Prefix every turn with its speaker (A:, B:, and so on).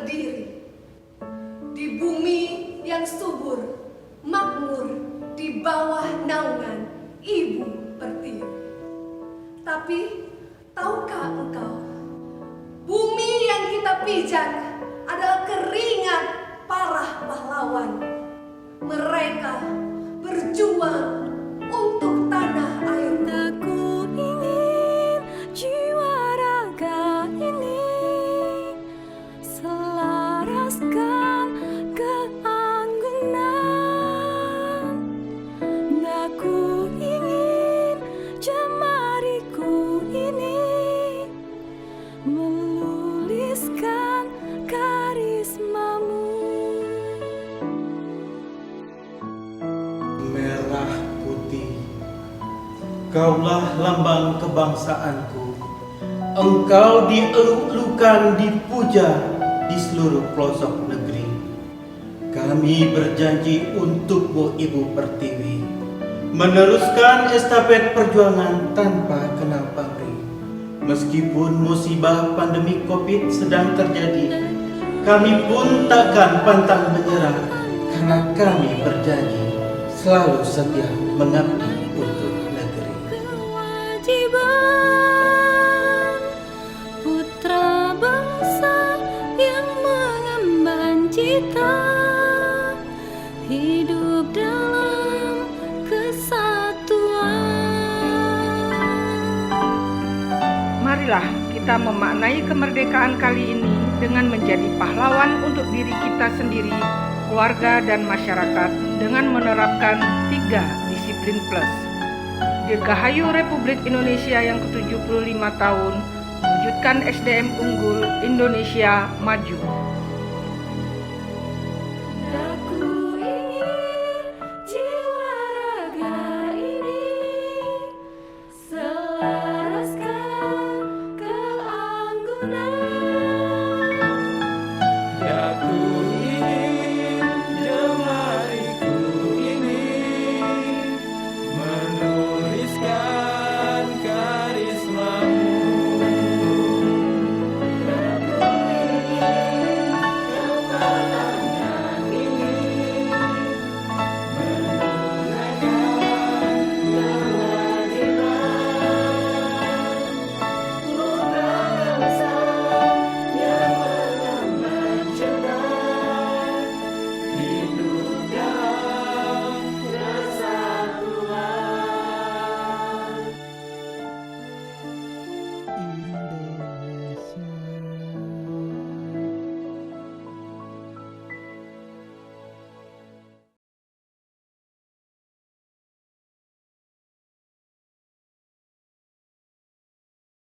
A: berdiri di bumi yang subur, makmur di bawah naungan Ibu Pertiwi. Tapi tahukah engkau, bumi yang kita pijak adalah keringat para pahlawan. Mereka berjuang untuk tanah airku.
B: Aku ingin jiwa raga ini selaraskan keanggunan. Aku ingin jemariku ini menuliskan karismamu.
C: Merah putih, kaulah lambang kebangsaanku. Engkau dieluk-elukan, dipuja di seluruh pelosok negeri. Kami berjanji untukmu Ibu Pertiwi, meneruskan estafet perjuangan tanpa kenal pamrih. Meskipun musibah pandemi Covid sedang terjadi, kami pun takkan pantang menyerah, karena kami berjanji selalu setia mengabdi untuk negeri.
B: Kewajiban putra bangsa yang mengemban cita hidup dalam kesatuan.
D: Marilah kita memaknai kemerdekaan kali ini dengan menjadi pahlawan untuk diri kita sendiri, keluarga dan masyarakat dengan menerapkan 3 disiplin plus. Dirgahayu Republik Indonesia yang ke-75 tahun, wujudkan SDM unggul, Indonesia maju.